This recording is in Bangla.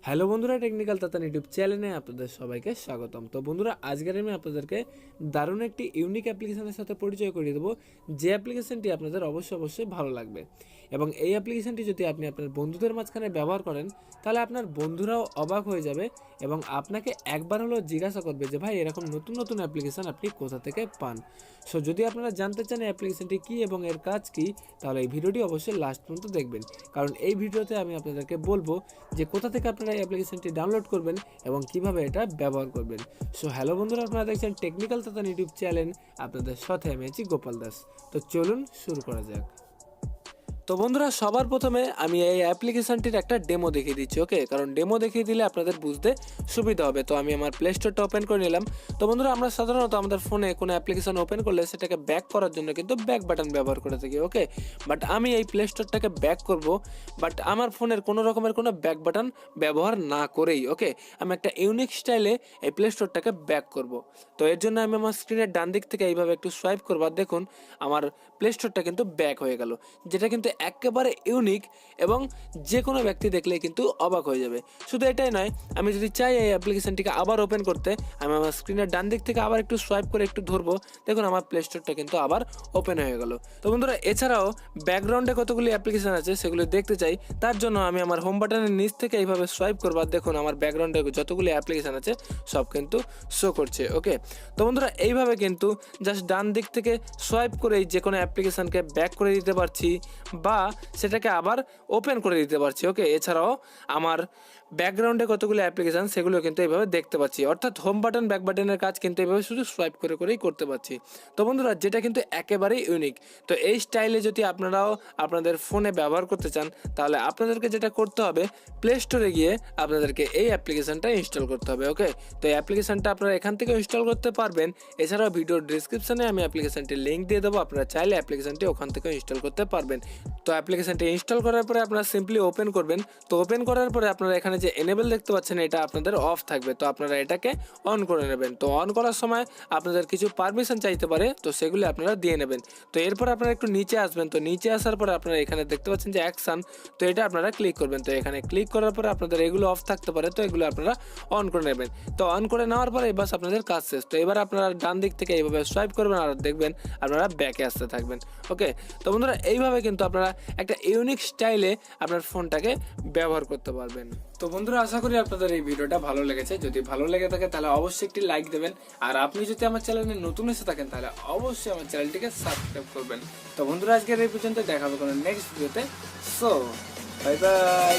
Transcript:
হ্যালো বন্ধুরা, টেকনিক্যাল তাতান ইউটিউব চ্যানেলে আপনাদের সবাইকে স্বাগতম। তো বন্ধুরা, আজকের আমি আপনাদেরকে দারুণ একটি ইউনিক অ্যাপ্লিকেশনের সাথে পরিচয় করিয়ে দেবো, যে অ্যাপ্লিকেশনটি আপনাদের অবশ্যই ভালো লাগবে। এবং এই অ্যাপ্লিকেশনটি যদি আপনি আপনার বন্ধুদের মাঝখানে ব্যবহার করেন, তাহলে আপনার বন্ধুরাও অবাক হয়ে যাবে এবং আপনাকে একবার হলেও জিজ্ঞাসা করবে যে ভাই, এরকম নতুন নতুন অ্যাপ্লিকেশন আপনি কোথা থেকে পান। সো যদি আপনারা জানতে চান এই অ্যাপ্লিকেশনটি কী এবং এর কাজ কী, তাহলে এই ভিডিওটি অবশ্যই লাস্ট পর্যন্ত দেখবেন, কারণ এই ভিডিওতে আমি আপনাদেরকে বলবো যে কোথা থেকে আপনারা এই অ্যাপ্লিকেশনটি ডাউনলোড করবেন এবং কিভাবে এটা ব্যবহার করবেন। সো হ্যালো বন্ধুরা, আপনারা দেখছেন টেকনিক্যাল তাতান ইউটিউব চ্যানেল, আপনাদের সাথে আমি আছি গোপাল দাস। তো চলুন শুরু করা যাক। তো বন্ধুরা, সবার প্রথমে আমি এই অ্যাপ্লিকেশনটির একটা ডেমো দেখিয়ে দিচ্ছি, ওকে? কারণ ডেমো দেখিয়ে দিলে আপনাদের বুঝতে সুবিধা হবে। তো আমি আমার প্লে স্টোরটা ওপেন করে নিলাম। তো বন্ধুরা, আমরা সাধারণত আমাদের ফোনে কোনো অ্যাপ্লিকেশন ওপেন করলে সেটাকে ব্যাক করার জন্য কিন্তু ব্যাক বাটন ব্যবহার করে থাকি, ওকে? বাট আমি এই প্লে স্টোরটাকে ব্যাক করব, বাট আমার ফোনের কোনো রকমের কোনো ব্যাক বাটন ব্যবহার না করেই, ওকে? আমি একটা ইউনিক স্টাইলে এই প্লে স্টোরটাকে ব্যাক করব। তো এর জন্য আমি আমার স্ক্রিনের ডান দিক থেকে এইভাবে একটু সোয়াইপ করব, আর দেখুন আমার প্লে স্টোরটা কিন্তু ব্যাক হয়ে গেল, যেটা কিন্তু একেবারে ইউনিক এবং যে কোনো ব্যক্তি দেখলেই কিন্তু অবাক হয়ে যাবে। শুধু এটাই নয়, আমি যদি চাই এই অ্যাপ্লিকেশনটিকে আবার ওপেন করতে, আমি আমার স্ক্রিনের ডান দিক থেকে আবার একটু সোয়াইপ করে একটু ধরবো, দেখুন আমার প্লে স্টোরটা কিন্তু আবার ওপেন হয়ে গেল। তো বন্ধুরা, এছাড়াও ব্যাকগ্রাউন্ডে কতগুলি অ্যাপ্লিকেশন আছে সেগুলো দেখতে চাই, তার জন্য আমি আমার হোম বাটনের নিচ থেকে এইভাবে সোয়াইপ করবো, আর দেখুন আমার ব্যাকগ্রাউন্ডে যতগুলি অ্যাপ্লিকেশন আছে সব কিন্তু শো করছে, ওকে? তো বন্ধুরা, এইভাবে কিন্তু জাস্ট ডান দিক থেকে সোয়াইপ করেই যে কোনো অ্যাপ্লিকেশনকে ব্যাক করে দিতে পারছি বা সেটাকে আবার ওপেন করে দিতে পারছি, ওকে? এছাড়াও আমার ব্যাকগ্রাউন্ডে কতগুলো অ্যাপ্লিকেশান সেগুলো কিন্তু এইভাবে দেখতে পাচ্ছি, অর্থাৎ হোম বাটন ব্যাক বাটনের কাজ কিন্তু এইভাবে শুধু সোয়াইপ করেই করতে পারছি। তো বন্ধুরা, যেটা কিন্তু একেবারেই ইউনিক। তো এই স্টাইলে যদি আপনারাও আপনাদের ফোনে ব্যবহার করতে চান, তাহলে আপনাদেরকে যেটা করতে হবে, প্লে স্টোরে গিয়ে আপনাদেরকে এই অ্যাপ্লিকেশানটা ইনস্টল করতে হবে, ওকে? তো এই অ্যাপ্লিকেশানটা আপনারা এখান থেকে ইনস্টল করতে পারবেন। এছাড়াও ভিডিওর ডিসক্রিপশনে আমি অ্যাপ্লিকেশানটির লিঙ্ক দিয়ে দেবো, আপনারা চাইলে অ্যাপ্লিকেশানটি ওখান থেকে ইনস্টল করতে পারবেন। তো অ্যাপ্লিকেশনটি ইনস্টল করার পরে আপনারা সিম্পলি ওপেন করবেন। তো ওপেন করার পরে আপনারা এখানে যে এনেবল দেখতে পাচ্ছেন, এটা আপনাদের অফ থাকবে, তো আপনারা এটাকে অন করে নেবেন। তো অন করার সময় আপনাদের কিছু পারমিশন চাইতে পারে, তো সেগুলি আপনারা দিয়ে নেবেন। তো এরপর আপনারা একটু নিচে আসবেন। তো নিচে আসার পরে আপনারা এখানে দেখতে পাচ্ছেন যে অ্যাকশন, তো এটা আপনারা ক্লিক করবেন। তো এখানে ক্লিক করার পরে আপনাদের এগুলো অফ থাকতে পারে, তো এগুলো আপনারা অন করে নেবেন। তো অন করে নেওয়ার পরে এবার আপনাদের কাজ শেষ। তো এবার আপনারা ডান দিক থেকে এইভাবে সোয়াইপ করবেন আর দেখবেন আপনারা ব্যাকে আসতে থাকবেন, ওকে? তো বন্ধুরা, এইভাবে কিন্তু আপনারা একটা ইউনিক স্টাইলে আপনার ফোনটাকে ব্যবহার করতে পারবেন। তো বন্ধুরা, আশা করি আপনাদের এই ভিডিওটা ভালো লেগেছে। যদি ভালো লেগে থাকে তাহলে অবশ্যই একটি লাইক দেবেন, আর আপনি যদি আমার চ্যানেলে নতুন এসে থাকেন তাহলে অবশ্যই আমার চ্যানেলটিকে সাবস্ক্রাইব করবেন। তো বন্ধুরা, আজকের এই পর্যন্ত, দেখা হবে কোনো নেক্সট ভিডিওতে। So bye bye.